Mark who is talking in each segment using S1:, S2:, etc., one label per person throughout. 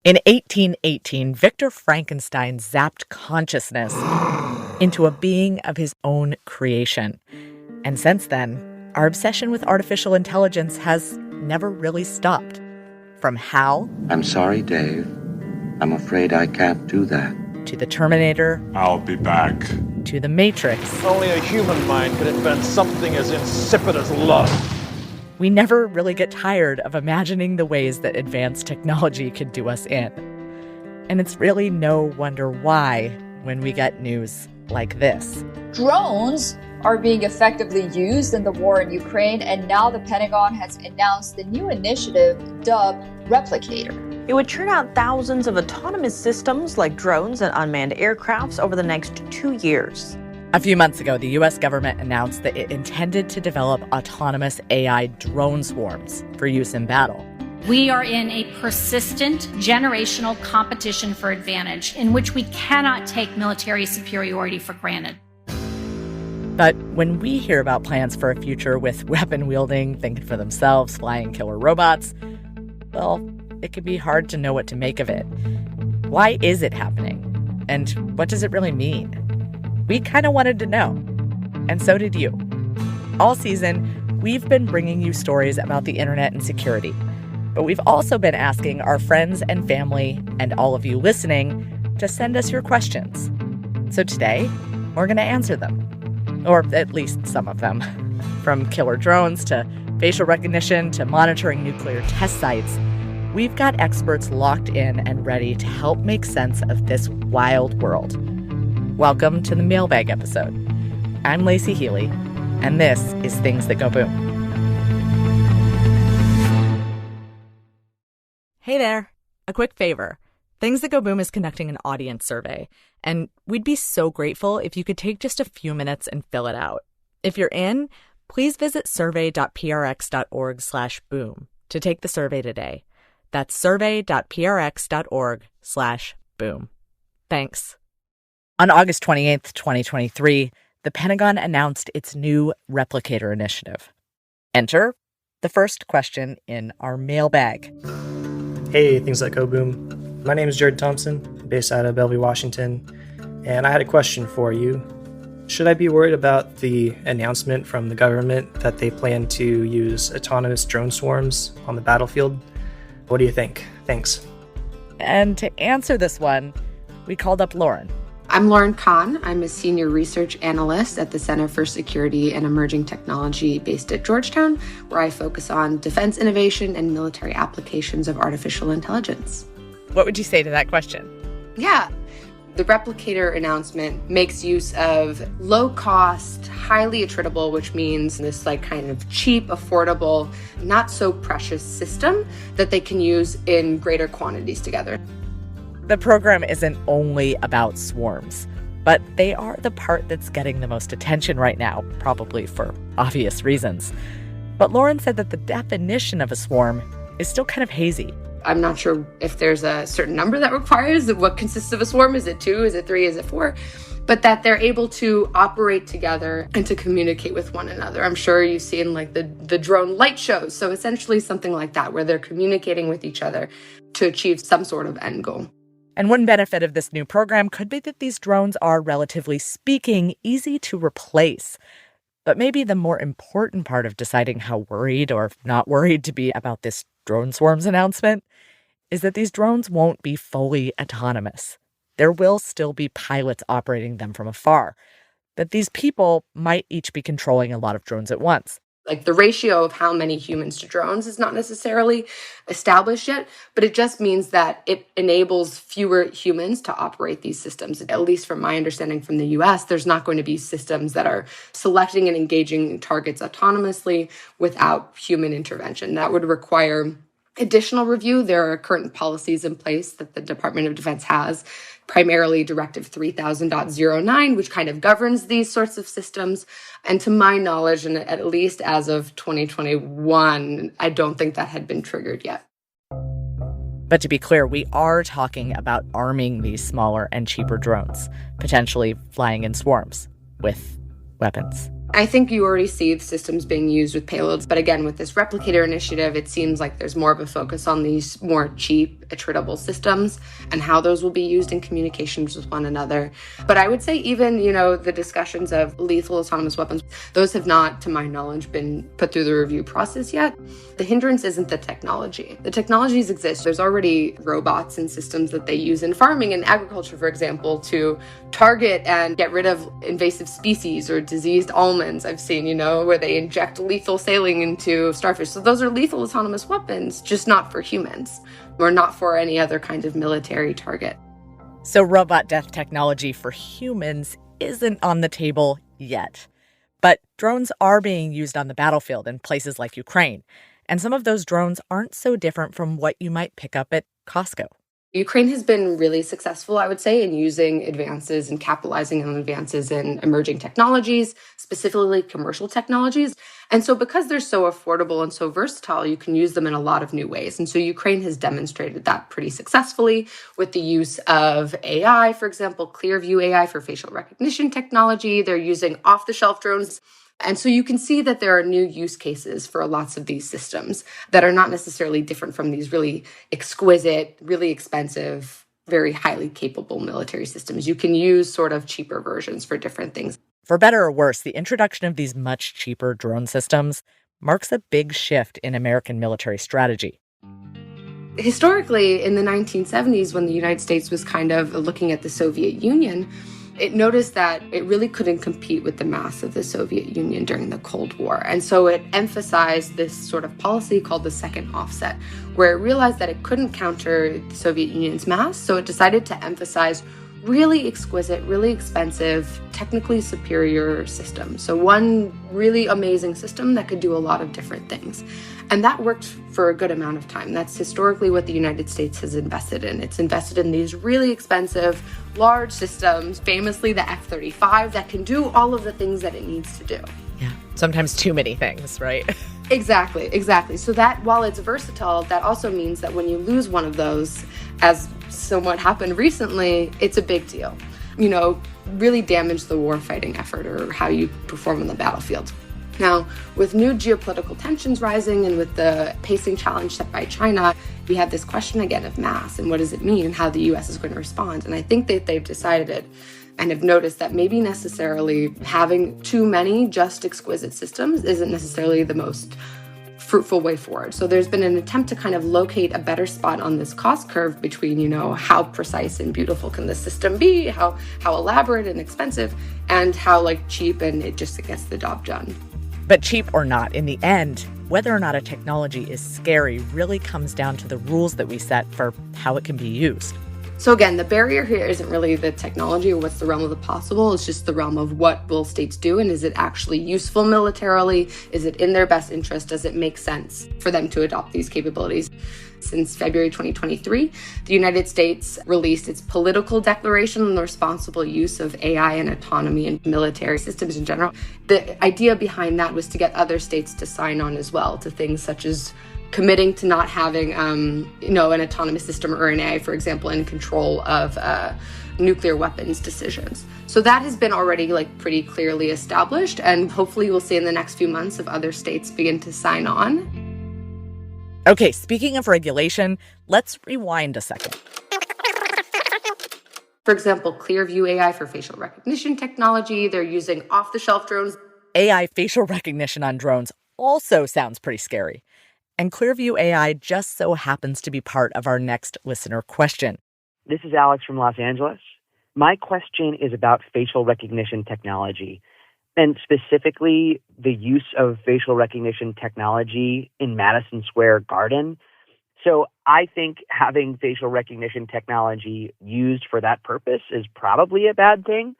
S1: In 1818, Victor Frankenstein zapped consciousness into a being of his own creation. And since then, our obsession with artificial intelligence has never really stopped. From HAL...
S2: I'm sorry, Dave. I'm afraid I can't do that.
S1: To the Terminator...
S3: I'll be back.
S1: To the Matrix...
S4: Only a human mind could invent something as insipid as love.
S1: We never really get tired of imagining the ways that advanced technology can do us in. And it's really no wonder why when we get news like this.
S5: Drones are being effectively used in the war in Ukraine, and now the Pentagon has announced the new initiative dubbed Replicator.
S6: It would churn out thousands of autonomous systems like drones and unmanned aircrafts over the next 2 years.
S1: A few months ago, the U.S. government announced that it intended to develop autonomous AI drone swarms for use in battle.
S7: We are in a persistent generational competition for advantage in which we cannot take military superiority for granted.
S1: But when we hear about plans for a future with weapon-wielding, thinking for themselves, flying killer robots, well, it can be hard to know what to make of it. Why is it happening? And what does it really mean? We kind of wanted to know. And so did you. All season, we've been bringing you stories about the internet and security. But we've also been asking our friends and family and all of you listening to send us your questions. So today, we're going to answer them. Or at least some of them. From killer drones to facial recognition to monitoring nuclear test sites, we've got experts locked in and ready to help make sense of this wild world. Welcome to the Mailbag episode. I'm Lacey Healy, and this is Things That Go Boom. Hey there. A quick favor. Things That Go Boom is conducting an audience survey, and we'd be so grateful if you could take just a few minutes and fill it out. If you're in, please visit survey.prx.org/boom to take the survey today. That's survey.prx.org/boom. Thanks. On August 28th, 2023, the Pentagon announced its new Replicator initiative. Enter the first question in our mailbag.
S8: Hey, Things That Go Boom. My name is Jared Thompson, based out of Bellevue, Washington, and I had a question for you. Should I be worried about the announcement from the government that they plan to use autonomous drone swarms on the battlefield? What do you think? Thanks.
S1: And to answer this one, we called up Lauren.
S9: I'm Lauren Kahn. I'm a senior research analyst at the Center for Security and Emerging Technology based at Georgetown, where I focus on defense innovation and military applications of artificial intelligence.
S1: What would you say to that question?
S9: Yeah. The Replicator announcement makes use of low-cost, highly attritable, which means this kind of cheap, affordable, not so precious system that they can use in greater quantities together.
S1: The program isn't only about swarms, but they are the part that's getting the most attention right now, probably for obvious reasons. But Lauren said that the definition of a swarm is still kind of hazy.
S9: I'm not sure if there's a certain number that requires what consists of a swarm. Is it 2? Is it 3? Is it 4? But that they're able to operate together and to communicate with one another. I'm sure you've seen the drone light shows. So essentially something like that, where they're communicating with each other to achieve some sort of end goal.
S1: And one benefit of this new program could be that these drones are, relatively speaking, easy to replace. But maybe the more important part of deciding how worried or not worried to be about this drone swarms announcement is that these drones won't be fully autonomous. There will still be pilots operating them from afar. But these people might each be controlling a lot of drones at once.
S9: The ratio of how many humans to drones is not necessarily established yet, but it just means that it enables fewer humans to operate these systems. At least from my understanding from the US, there's not going to be systems that are selecting and engaging targets autonomously without human intervention. That would require additional review. There are current policies in place that the Department of Defense has, primarily Directive 3000.09, which kind of governs these sorts of systems. And to my knowledge, and at least as of 2021, I don't think that had been triggered yet.
S1: But to be clear, we are talking about arming these smaller and cheaper drones, potentially flying in swarms with weapons.
S9: I think you already see the systems being used with payloads, but again, with this replicator initiative, it seems like there's more of a focus on these more cheap, attritable systems and how those will be used in communications with one another. But I would say even, the discussions of lethal autonomous weapons, those have not, to my knowledge, been put through the review process yet. The hindrance isn't the technology. The technologies exist. There's already robots and systems that they use in farming and agriculture, for example, to target and get rid of invasive species or diseased almonds. I've seen, where they inject lethal saline into starfish. So those are lethal autonomous weapons, just not for humans or not for any other kind of military target.
S1: So robot death technology for humans isn't on the table yet. But drones are being used on the battlefield in places like Ukraine. And some of those drones aren't so different from what you might pick up at Costco.
S9: Ukraine has been really successful, I would say, in using advances and capitalizing on advances in emerging technologies, specifically commercial technologies. And so because they're so affordable and so versatile, you can use them in a lot of new ways. And so Ukraine has demonstrated that pretty successfully with the use of AI, for example, Clearview AI for facial recognition technology. They're using off-the-shelf drones. And so you can see that there are new use cases for lots of these systems that are not necessarily different from these really exquisite, really expensive, very highly capable military systems. You can use sort of cheaper versions for different things.
S1: For better or worse, the introduction of these much cheaper drone systems marks a big shift in American military strategy.
S9: Historically, in the 1970s, when the United States was kind of looking at the Soviet Union, it noticed that it really couldn't compete with the mass of the Soviet Union during the Cold War. And so it emphasized this sort of policy called the second offset, where it realized that it couldn't counter the Soviet Union's mass. So it decided to emphasize really exquisite, really expensive, technically superior systems. So one really amazing system that could do a lot of different things. And that worked for a good amount of time. That's historically what the United States has invested in. It's invested in these really expensive, large systems, famously the F-35, that can do all of the things that it needs to do.
S1: Yeah, sometimes too many things, right?
S9: Exactly. So that while it's versatile, that also means that when you lose one of those, as somewhat happened recently, it's a big deal. Really damage the warfighting effort or how you perform on the battlefield. Now, with new geopolitical tensions rising and with the pacing challenge set by China, we have this question again of mass and what does it mean and how the U.S. is going to respond. And I think that they've decided and have noticed that maybe necessarily having too many just exquisite systems isn't necessarily the most fruitful way forward. So there's been an attempt to kind of locate a better spot on this cost curve between, how precise and beautiful can the system be, how elaborate and expensive, and how cheap and it just gets the job done.
S1: But cheap or not, in the end, whether or not a technology is scary really comes down to the rules that we set for how it can be used.
S9: So again, the barrier here isn't really the technology or what's the realm of the possible. It's just the realm of what will states do and is it actually useful militarily? Is it in their best interest? Does it make sense for them to adopt these capabilities? Since February 2023, the United States released its political declaration on the responsible use of AI and autonomy in military systems in general. The idea behind that was to get other states to sign on as well to things such as committing to not having, an autonomous system or an AI, for example, in control of nuclear weapons decisions. So that has been already pretty clearly established, and hopefully we'll see in the next few months if other states begin to sign on.
S1: Okay, speaking of regulation, let's rewind a second.
S9: For example, Clearview AI for facial recognition technology. They're using off-the-shelf drones.
S1: AI facial recognition on drones also sounds pretty scary. And Clearview AI just so happens to be part of our next listener question.
S3: This is Alex from Los Angeles. My question is about facial recognition technology, and specifically the use of facial recognition technology in Madison Square Garden. So I think having facial recognition technology used for that purpose is probably a bad thing.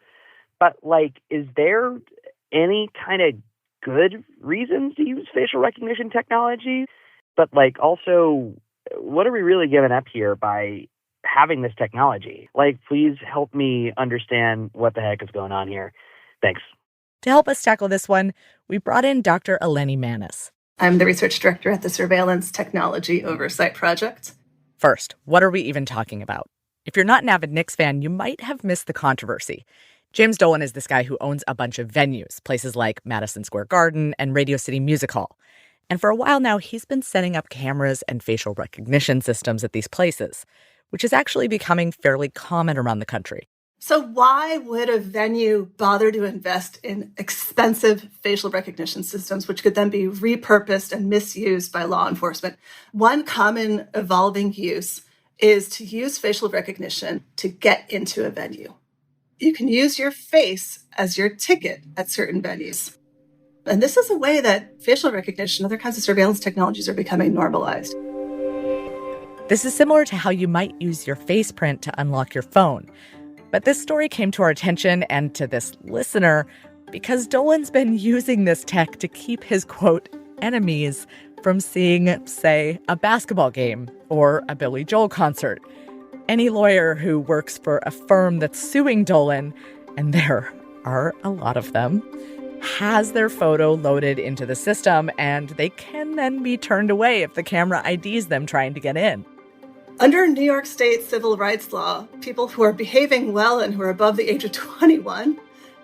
S3: But is there any kind of good reasons to use facial recognition technology? But also, what are we really giving up here by having this technology? Please help me understand what the heck is going on here. Thanks.
S1: To help us tackle this one, we brought in Dr. Eleni Manis.
S10: I'm the research director at the Surveillance Technology Oversight Project.
S1: First, what are we even talking about? If you're not an avid Knicks fan, you might have missed the controversy. James Dolan is this guy who owns a bunch of venues, places like Madison Square Garden and Radio City Music Hall. And for a while now, he's been setting up cameras and facial recognition systems at these places, which is actually becoming fairly common around the country.
S10: So why would a venue bother to invest in expensive facial recognition systems, which could then be repurposed and misused by law enforcement? One common evolving use is to use facial recognition to get into a venue. You can use your face as your ticket at certain venues. And this is a way that facial recognition, other kinds of surveillance technologies are becoming normalized.
S1: This is similar to how you might use your face print to unlock your phone. But this story came to our attention and to this listener because Dolan's been using this tech to keep his, quote, enemies from seeing, say, a basketball game or a Billy Joel concert. Any lawyer who works for a firm that's suing Dolan, and there are a lot of them, has their photo loaded into the system, and they can then be turned away if the camera IDs them trying to get in.
S10: Under New York State civil rights law, people who are behaving well and who are above the age of 21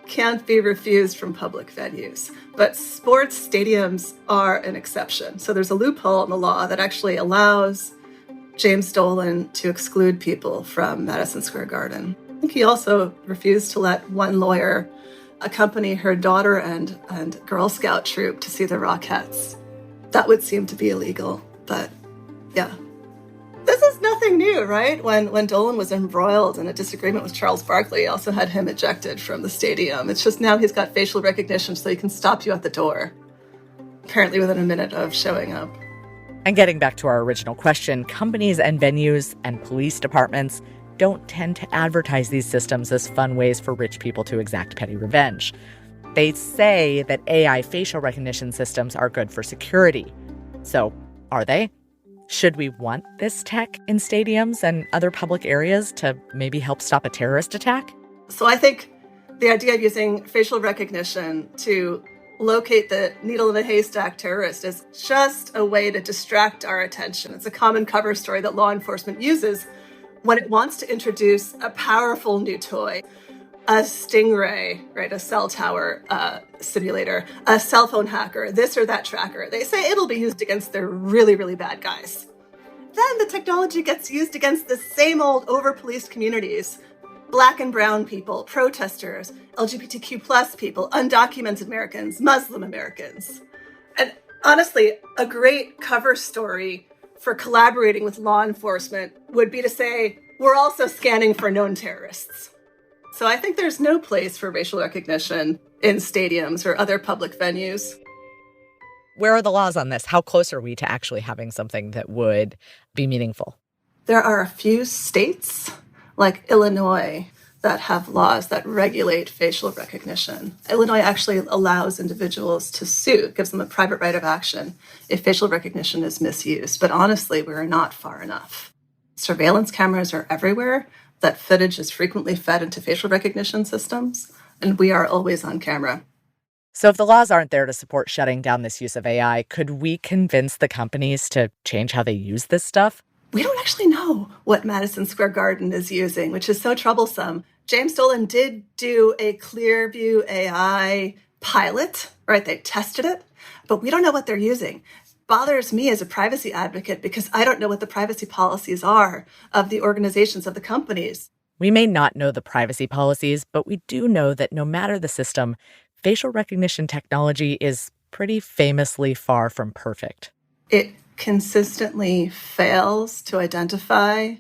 S10: can't be refused from public venues. But sports stadiums are an exception. So there's a loophole in the law that actually allows James Dolan to exclude people from Madison Square Garden. I think he also refused to let one lawyer accompany her daughter and Girl Scout troop to see the Rockettes. That would seem to be illegal, but yeah. This is nothing new, right? When Dolan was embroiled in a disagreement with Charles Barkley, he also had him ejected from the stadium. It's just now he's got facial recognition so he can stop you at the door, apparently within a minute of showing up.
S1: And getting back to our original question, companies and venues and police departments don't tend to advertise these systems as fun ways for rich people to exact petty revenge. They say that AI facial recognition systems are good for security. So, are they? Should we want this tech in stadiums and other public areas to maybe help stop a terrorist attack?
S10: So I think the idea of using facial recognition to locate the needle in the haystack terrorist is just a way to distract our attention. It's a common cover story that law enforcement uses when it wants to introduce a powerful new toy. A Stingray, right, a cell tower simulator, a cell phone hacker, this or that tracker. They say it'll be used against their really, really bad guys. Then the technology gets used against the same old over-policed communities. Black and brown people, protesters, LGBTQ plus people, undocumented Americans, Muslim Americans. And honestly, a great cover story for collaborating with law enforcement would be to say, we're also scanning for known terrorists. So I think there's no place for facial recognition in stadiums or other public venues.
S1: Where are the laws on this? How close are we to actually having something that would be meaningful?
S10: There are a few states, like Illinois, that have laws that regulate facial recognition. Illinois actually allows individuals to sue, gives them a private right of action if facial recognition is misused. But honestly, we're not far enough. Surveillance cameras are everywhere. That footage is frequently fed into facial recognition systems, and we are always on camera.
S1: So if the laws aren't there to support shutting down this use of AI, could we convince the companies to change how they use this stuff?
S10: We don't actually know what Madison Square Garden is using, which is so troublesome. James Dolan did do a Clearview AI pilot, right? They tested it, but we don't know what they're using. Bothers me as a privacy advocate because I don't know what the privacy policies are of the organizations, of the companies.
S1: We may not know the privacy policies, but we do know that no matter the system, facial recognition technology is pretty famously far from perfect.
S10: It consistently fails to identify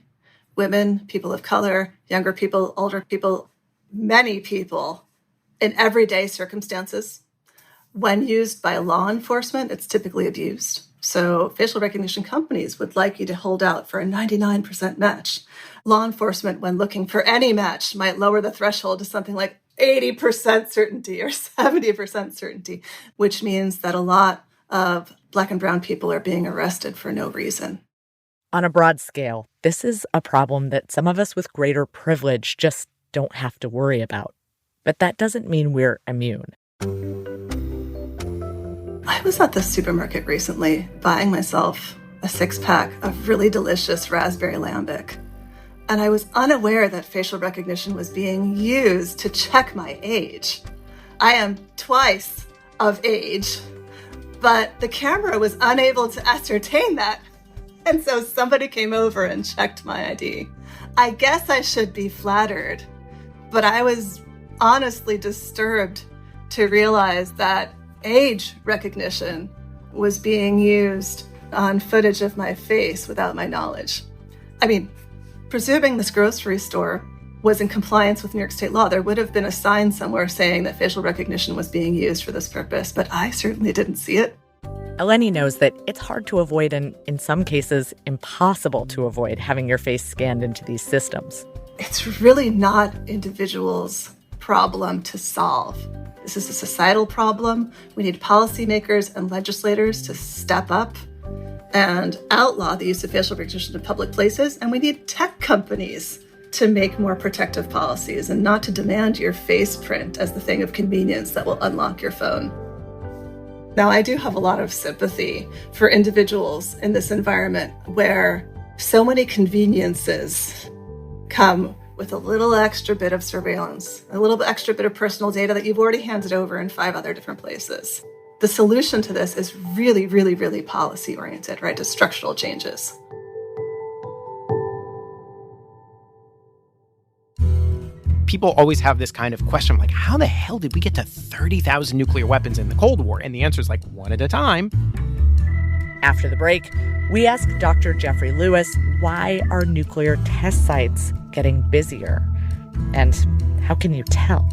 S10: women, people of color, younger people, older people, many people in everyday circumstances. When used by law enforcement, it's typically abused. So facial recognition companies would like you to hold out for a 99% match. Law enforcement, when looking for any match, might lower the threshold to something like 80% certainty or 70% certainty, which means that a lot of Black and brown people are being arrested for no reason.
S1: On a broad scale, this is a problem that some of us with greater privilege just don't have to worry about. But that doesn't mean we're immune.
S10: I was at the supermarket recently buying myself a 6-pack of really delicious raspberry lambic. and I was unaware that facial recognition was being used to check my age. I am twice of age, but the camera was unable to ascertain that. And so somebody came over and checked my ID. I guess I should be flattered, but I was honestly disturbed to realize that age recognition was being used on footage of my face without my knowledge. I mean, presuming this grocery store was in compliance with New York state law, there would have been a sign somewhere saying that facial recognition was being used for this purpose, but I certainly didn't see it.
S1: Eleni knows that it's hard to avoid and, in some cases, impossible to avoid having your face scanned into these systems.
S10: It's really not individuals' problem to solve. This is a societal problem. We need policymakers and legislators to step up and outlaw the use of facial recognition in public places. And we need tech companies to make more protective policies and not to demand your face print as the thing of convenience that will unlock your phone. Now, I do have a lot of sympathy for individuals in this environment where so many conveniences come with a little extra bit of surveillance, a little extra bit of personal data that you've already handed over in 5 other different places. The solution to this is really, really, really policy-oriented, right? To structural changes.
S11: People always have this kind of question, like, how the hell did we get to 30,000 nuclear weapons in the Cold War? And the answer is, like, one at a time.
S1: After the break, we ask Dr. Jeffrey Lewis, why are nuclear test sites getting busier? And how can you tell?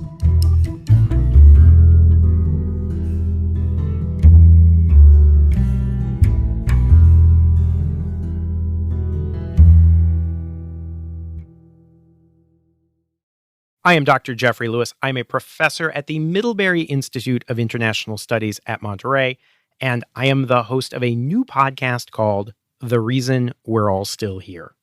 S11: I am Dr. Jeffrey Lewis. I'm a professor at the Middlebury Institute of International Studies at Monterey, and I am the host of a new podcast called The Reason We're All Still Here.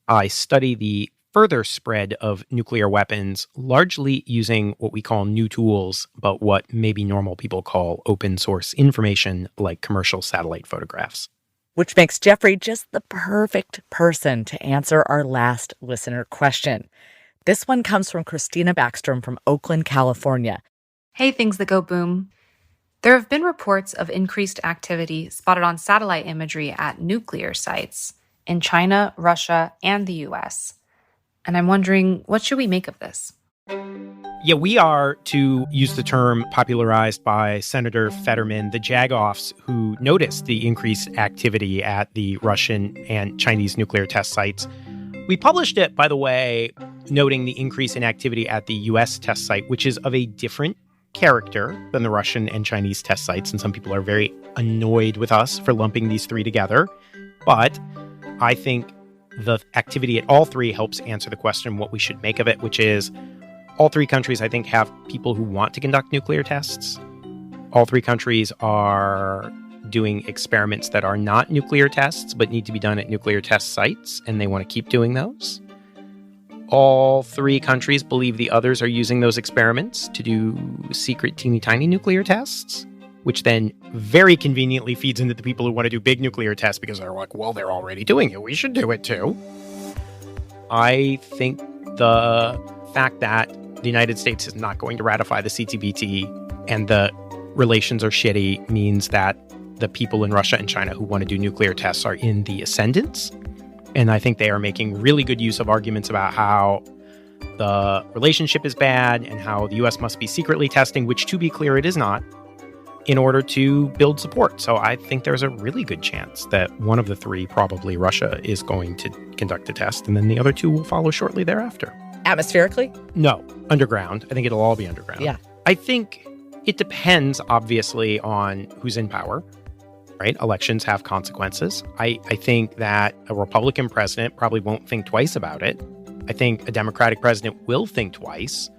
S11: I study the further spread of nuclear weapons, largely using what we call new tools, but what maybe normal people call open source information like commercial satellite photographs.
S1: Which makes Jeffrey just the perfect person to answer our last listener question. This one comes from Christina Backstrom from Oakland, California.
S12: Hey, things that go boom. There have been reports of increased activity spotted on satellite imagery at nuclear sites in China, Russia, and the US. And I'm wondering, what should we make of this?
S11: Yeah, we are, to use the term popularized by Senator Fetterman, the jagoffs who noticed the increased activity at the Russian and Chinese nuclear test sites. We published it, by the way, noting the increase in activity at the U.S. test site, which is of a different character than the Russian and Chinese test sites. And some people are very annoyed with us for lumping these three together. But I think the activity at all three helps answer the question what we should make of it, which is all three countries, I think, have people who want to conduct nuclear tests. All three countries are doing experiments that are not nuclear tests, but need to be done at nuclear test sites, and they want to keep doing those. All three countries believe the others are using those experiments to do secret teeny tiny nuclear tests, which then very conveniently feeds into the people who want to do big nuclear tests because they're like, well, they're already doing it. We should do it too. I think the fact that the United States is not going to ratify the CTBT and the relations are shitty means that the people in Russia and China who want to do nuclear tests are in the ascendant. And I think they are making really good use of arguments about how the relationship is bad and how the U.S. must be secretly testing, which, to be clear, it is not, in order to build support. So I think there's a really good chance that one of the three, probably Russia, is going to conduct a test, and then the other two will follow shortly thereafter.
S1: Atmospherically?
S11: No, underground. I think it'll all be underground.
S1: Yeah.
S11: I think it depends, obviously, on who's in power. Right? Elections have consequences. I think that a Republican president probably won't think twice about it. I think a Democratic president will think twice,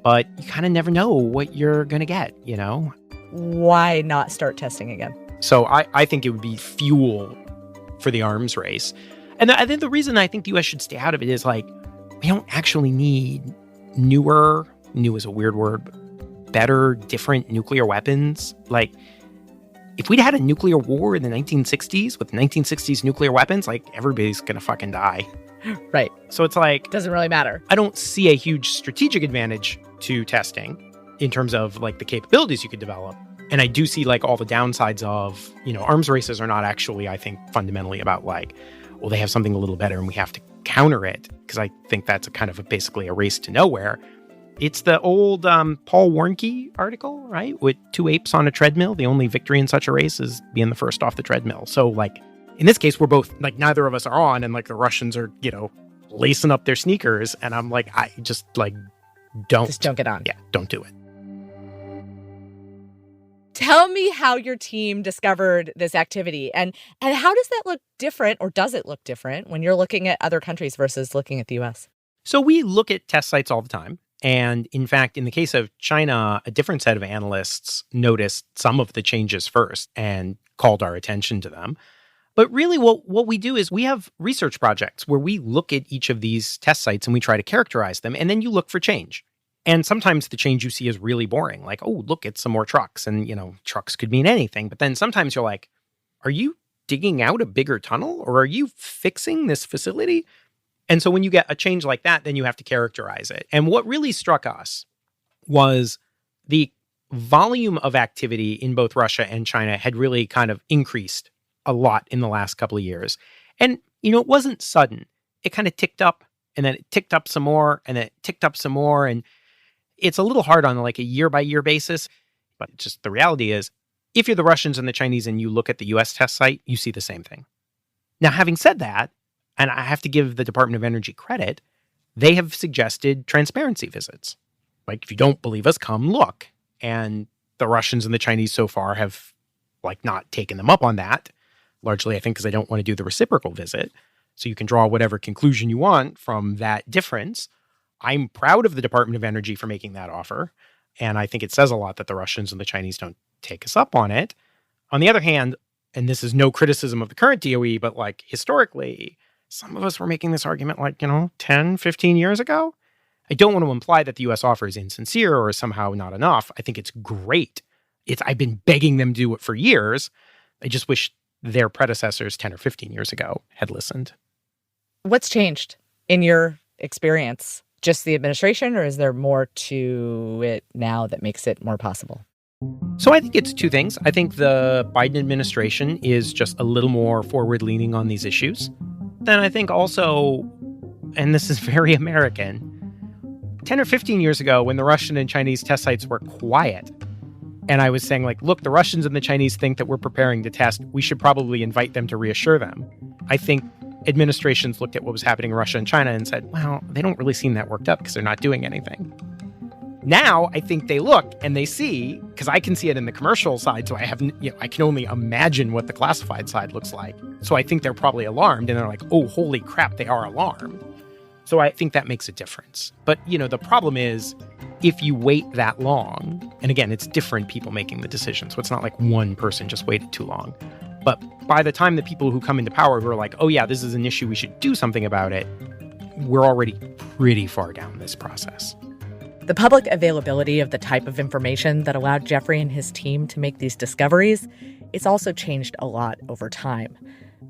S11: but you kind of never know what you're going to get, you know?
S1: Why not start testing again?
S11: So I think it would be fuel for the arms race. And I think the reason I think the U.S. should stay out of it is, like, we don't actually need new is a weird word, but better, different nuclear weapons. Like, if we'd had a nuclear war in the 1960s with 1960s nuclear weapons, like, everybody's going to fucking die.
S1: Right.
S11: So it's like,
S1: doesn't really matter.
S11: I don't see a huge strategic advantage to testing in terms of like the capabilities you could develop. And I do see like all the downsides of, arms races are not actually, I think, fundamentally about like, well, they have something a little better and we have to counter it. Because I think that's basically a race to nowhere. It's the old Paul Warnke article, right? With 2 apes on a treadmill. The only victory in such a race is being the first off the treadmill. So like, in this case, we're both like, neither of us are on, and like the Russians are, lacing up their sneakers. And I'm like, I just like, don't
S1: get on.
S11: Yeah, don't do it.
S1: Tell me how your team discovered this activity, and how does that look different, or does it look different when you're looking at other countries versus looking at the U.S.?
S11: So we look at test sites all the time. And in fact, in the case of China, a different set of analysts noticed some of the changes first and called our attention to them. But really what we do is we have research projects where we look at each of these test sites and we try to characterize them, and then you look for change. And sometimes the change you see is really boring. Like, oh, look, it's some more trucks. And, trucks could mean anything. But then sometimes you're like, are you digging out a bigger tunnel, or are you fixing this facility? And so when you get a change like that, then you have to characterize it. And what really struck us was the volume of activity in both Russia and China had really kind of increased a lot in the last couple of years. And, it wasn't sudden. It kind of ticked up, and then it ticked up some more, and then it ticked up some more. And it's a little hard on like a year-by-year basis. But just the reality is, if you're the Russians and the Chinese and you look at the U.S. test site, you see the same thing. Now, having said that, and I have to give the Department of Energy credit, they have suggested transparency visits. Like, if you don't believe us, come look. And the Russians and the Chinese so far have like not taken them up on that. Largely, I think, because they don't want to do the reciprocal visit. So you can draw whatever conclusion you want from that difference. I'm proud of the Department of Energy for making that offer. And I think it says a lot that the Russians and the Chinese don't take us up on it. On the other hand, and this is no criticism of the current DOE, but like historically, some of us were making this argument like, 10, 15 years ago. I don't want to imply that the U.S. offer is insincere or somehow not enough. I think it's great. I've been begging them to do it for years. I just wish their predecessors 10 or 15 years ago had listened.
S1: What's changed in your experience? Just the administration, or is there more to it now that makes it more possible?
S11: So I think it's 2 things. I think the Biden administration is just a little more forward-leaning on these issues. Then I think also, and this is very American, 10 or 15 years ago when the Russian and Chinese test sites were quiet, and I was saying like, look, the Russians and the Chinese think that we're preparing to test. We should probably invite them to reassure them. I think administrations looked at what was happening in Russia and China and said, well, they don't really seem that worked up because they're not doing anything. Now, I think they look and they see, because I can see it in the commercial side, so I can only imagine what the classified side looks like. So I think they're probably alarmed, and they're like, oh, holy crap, they are alarmed. So I think that makes a difference. But, the problem is, if you wait that long, and again, it's different people making the decision, so it's not like one person just waited too long. But by the time the people who come into power who are like, oh yeah, this is an issue, we should do something about it, we're already pretty far down this process.
S1: The public availability of the type of information that allowed Jeffrey and his team to make these discoveries, it's also changed a lot over time.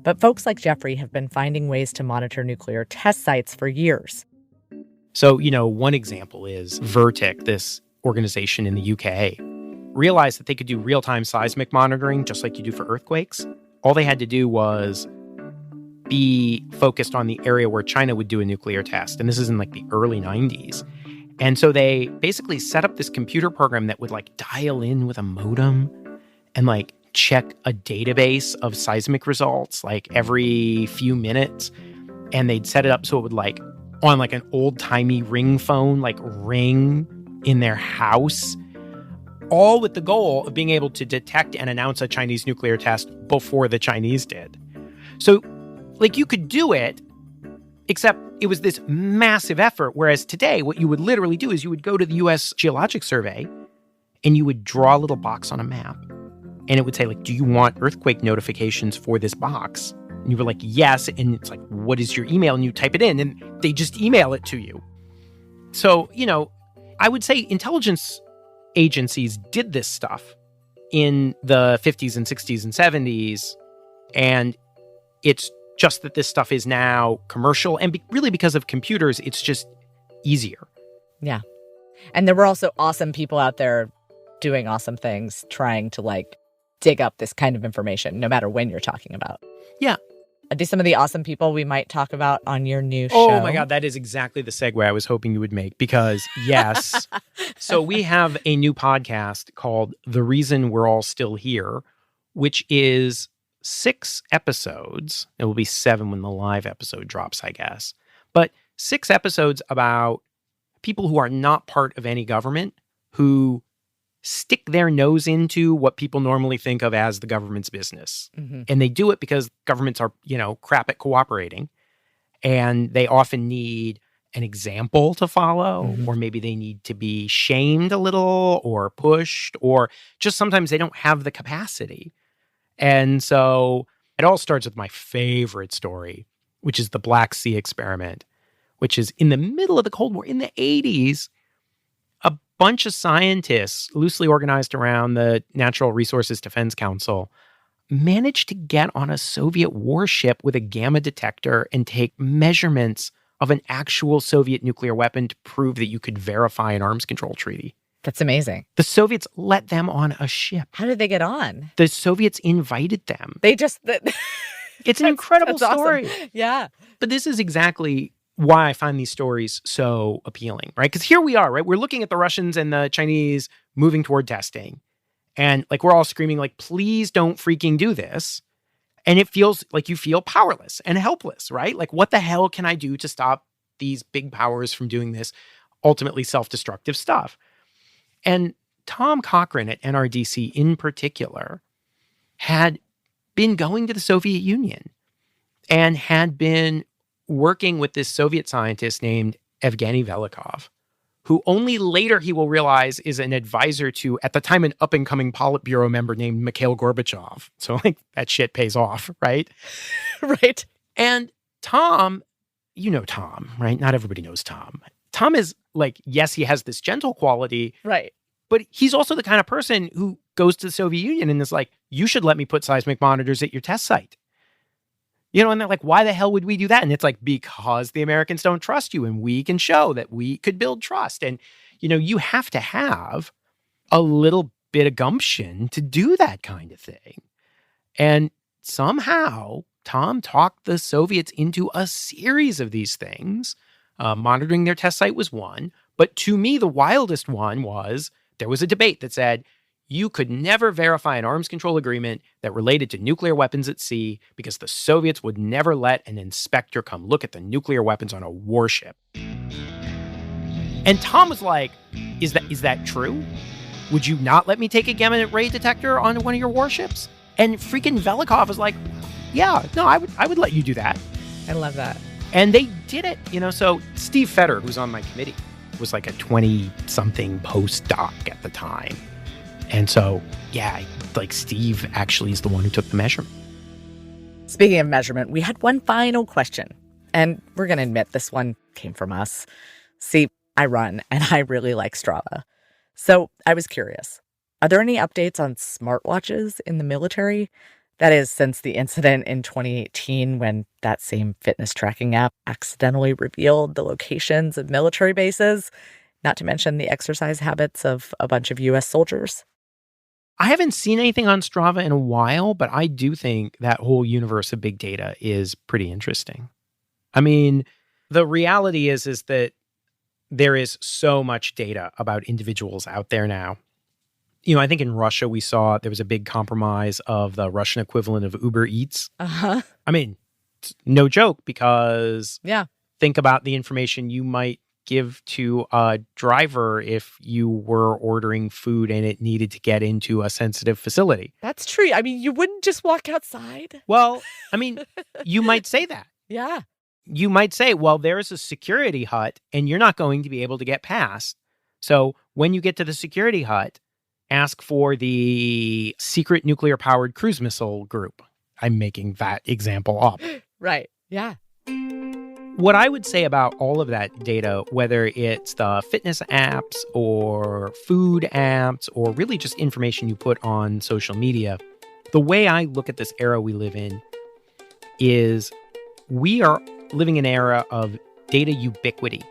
S1: But folks like Jeffrey have been finding ways to monitor nuclear test sites for years.
S11: So, one example is Vertic, this organization in the UK, realized that they could do real-time seismic monitoring just like you do for earthquakes. All they had to do was be focused on the area where China would do a nuclear test. And this is in like the early 90s. And so they basically set up this computer program that would like dial in with a modem and like check a database of seismic results like every few minutes. And they'd set it up so it would like on like an old-timey ring phone, like ring in their house, all with the goal of being able to detect and announce a Chinese nuclear test before the Chinese did. So like you could do it, except it was this massive effort. Whereas today, what you would literally do is you would go to the U.S. Geologic Survey and you would draw a little box on a map. And it would say, like, do you want earthquake notifications for this box? And you were like, yes. And it's like, what is your email? And you type it in and they just email it to you. So, I would say intelligence agencies did this stuff in the 50s and 60s and 70s. And it's just that this stuff is now commercial. And really because of computers, it's just easier.
S1: Yeah. And there were also awesome people out there doing awesome things, trying to like dig up this kind of information, no matter when you're talking about.
S11: Yeah.
S1: Are these some of the awesome people we might talk about on your new show?
S11: Oh my God, that is exactly the segue I was hoping you would make because, yes. So we have a new podcast called The Reason We're All Still Here, which is 6 episodes. It will be 7 when the live episode drops, I guess. But 6 episodes about people who are not part of any government who stick their nose into what people normally think of as the government's business. Mm-hmm. And they do it because governments are, crap at cooperating. And they often need an example to follow, or maybe they need to be shamed a little or pushed, or just sometimes they don't have the capacity. And so it all starts with my favorite story, which is the Black Sea experiment, which is in the middle of the Cold War in the 80s. A bunch of scientists, loosely organized around the Natural Resources Defense Council, managed to get on a Soviet warship with a gamma detector and take measurements of an actual Soviet nuclear weapon to prove that you could verify an arms control treaty.
S1: That's amazing.
S11: The Soviets let them on a ship.
S1: How did they get on?
S11: The Soviets invited them.
S1: They just...
S11: It's an incredible story.
S1: Awesome. Yeah.
S11: But this is exactly why I find these stories so appealing, right? Because here we are, right? We're looking at the Russians and the Chinese moving toward testing. And like, we're all screaming like, please don't freaking do this. And it feels like you feel powerless and helpless, right? Like, what the hell can I do to stop these big powers from doing this ultimately self-destructive stuff? And Tom Cochrane at NRDC in particular had been going to the Soviet Union and had been working with this Soviet scientist named Evgeny Velikov, who only later he will realize is an advisor to, at the time, an up-and-coming Politburo member named Mikhail Gorbachev. So, like, that shit pays off, right?
S1: Right.
S11: And Tom, you know Tom, right? Not everybody knows Tom. Tom is like, yes, he has this gentle quality.
S1: Right.
S11: But he's also the kind of person who goes to the Soviet Union and is like, you should let me put seismic monitors at your test site. And they're like, why the hell would we do that? And it's like, because the Americans don't trust you and we can show that we could build trust. And, you have to have a little bit of gumption to do that kind of thing. And somehow Tom talked the Soviets into a series of these things. Monitoring their test site was one. But to me, the wildest one was there was a debate that said, you could never verify an arms control agreement that related to nuclear weapons at sea because the Soviets would never let an inspector come look at the nuclear weapons on a warship. And Tom was like, is that true? Would you not let me take a gamma ray detector on one of your warships? And freaking Velikov was like, yeah, no, I would let you do that.
S1: I love that. And
S11: they did it, So Steve Fetter, who's on my committee, was like a 20-something postdoc at the time. And so, yeah, like Steve actually is the one who took the measurement.
S1: Speaking of measurement, we had one final question. And we're going to admit this one came from us. See, I run and I really like Strava. So I was curious, are there any updates on smartwatches in the military? That is, since the incident in 2018 when that same fitness tracking app accidentally revealed the locations of military bases, not to mention the exercise habits of a bunch of U.S. soldiers.
S11: I haven't seen anything on Strava in a while, but I do think that whole universe of big data is pretty interesting. I mean, the reality is that there is so much data about individuals out there now. I think in Russia, we saw there was a big compromise of the Russian equivalent of Uber Eats.
S1: Uh-huh.
S11: I mean, it's no joke because think about the information you might give to a driver if you were ordering food and it needed to get into a sensitive facility.
S1: That's true. I mean, you wouldn't just walk outside.
S11: Well, I mean, you might say that.
S1: Yeah.
S11: You might say, well, there's a security hut and you're not going to be able to get past. So when you get to the security hut, ask for the secret nuclear-powered cruise missile group. I'm making that example up.
S1: Right. Yeah.
S11: What I would say about all of that data, whether it's the fitness apps or food apps or really just information you put on social media, the way I look at this era we live in is we are living in an era of data ubiquity.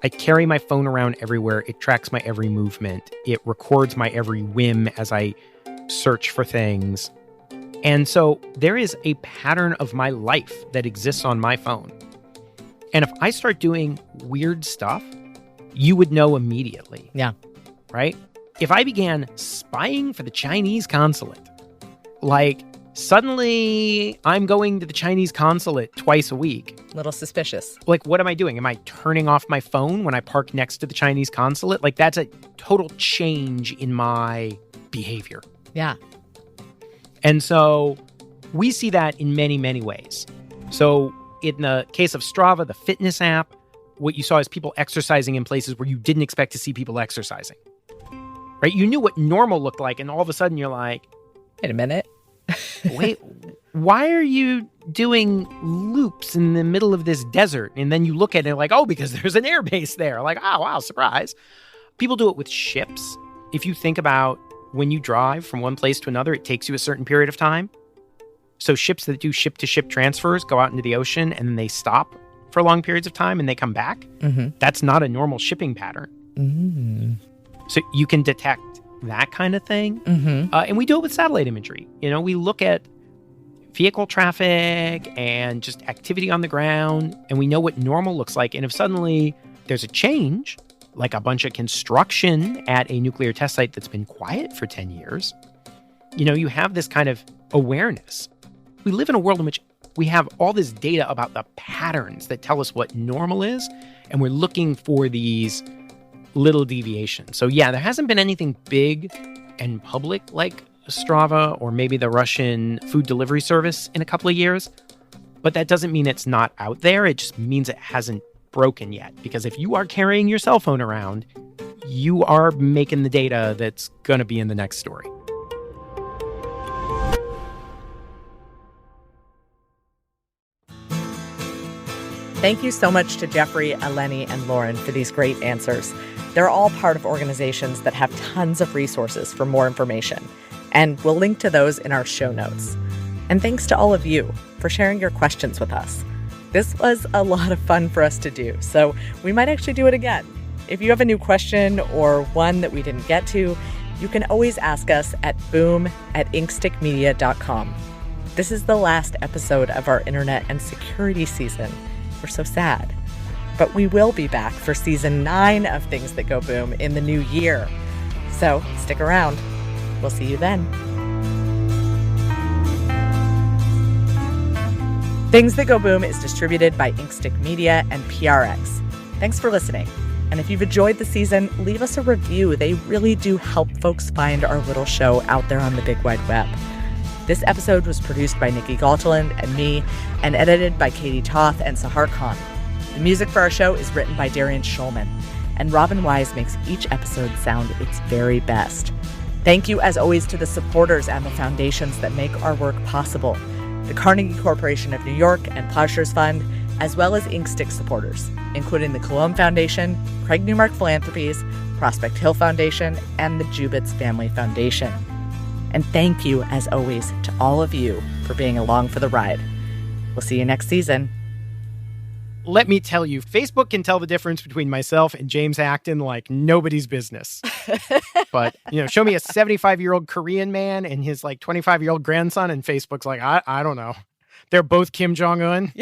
S11: I carry my phone around everywhere. It tracks my every movement. It records my every whim as I search for things. And so there is a pattern of my life that exists on my phone. And if I start doing weird stuff, you would know immediately.
S1: Yeah.
S11: Right? If I began spying for the Chinese consulate, like suddenly I'm going to the Chinese consulate twice a week.
S1: Little suspicious.
S11: Like, what am I doing? Am I turning off my phone when I park next to the Chinese consulate? Like, that's a total change in my behavior.
S1: Yeah.
S11: And so we see that in many, many ways. So in the case of Strava, the fitness app, what you saw is people exercising in places where you didn't expect to see people exercising. Right? You knew what normal looked like, and all of a sudden you're like,
S1: wait a minute.
S11: Wait, why are you doing loops in the middle of this desert? And then you look at it like, oh, because there's an air base there. Like, oh, wow, surprise. People do it with ships. If you think about when you drive from one place to another, it takes you a certain period of time. So ships that do ship-to-ship transfers go out into the ocean and then they stop for long periods of time and they come back.
S1: Mm-hmm.
S11: That's not a normal shipping pattern.
S1: Mm.
S11: So you can detect that kind of thing.
S1: Mm-hmm.
S11: And we do it with satellite imagery. You know, we look at vehicle traffic and just activity on the ground, and we know what normal looks like. And if suddenly there's a change, like a bunch of construction at a nuclear test site that's been quiet for 10 years, you know, you have this kind of awareness. We live in a world in which we have all this data about the patterns that tell us what normal is, and we're looking for these little deviations. So yeah, there hasn't been anything big and public like Strava or maybe the Russian food delivery service in a couple of years, but that doesn't mean it's not out there. It just means it hasn't broken yet, because if you are carrying your cell phone around, you are making the data that's going to be in the next story.
S1: Thank you so much to Jeffrey, Eleni, and Lauren for these great answers. They're all part of organizations that have tons of resources for more information, and we'll link to those in our show notes. And thanks to all of you for sharing your questions with us. This was a lot of fun for us to do, so we might actually do it again. If you have a new question or one that we didn't get to, you can always ask us at boom@inkstickmedia.com. This is the last episode of our internet and security season. We're so sad. But we will be back for season 9 of Things That Go Boom in the new year. So stick around. We'll see you then. Things That Go Boom is distributed by Inkstick Media and PRX. Thanks for listening. And if you've enjoyed the season, leave us a review. They really do help folks find our little show out there on the big wide web. This episode was produced by Nikki Galteland and me and edited by Katie Toth and Sahar Khan. The music for our show is written by Darian Schulman, and Robin Wise makes each episode sound its very best. Thank you, as always, to the supporters and the foundations that make our work possible. The Carnegie Corporation of New York and Plowshares Fund, as well as Inkstick supporters, including the Cologne Foundation, Craig Newmark Philanthropies, Prospect Hill Foundation, and the Jubitz Family Foundation. And thank you, as always, to all of you for being along for the ride. We'll see you next season.
S11: Let me tell you, Facebook can tell the difference between myself and James Acton like nobody's business. But, you know, show me a 75-year-old Korean man and his like 25-year-old grandson, and Facebook's like, I don't know. They're both Kim Jong-un.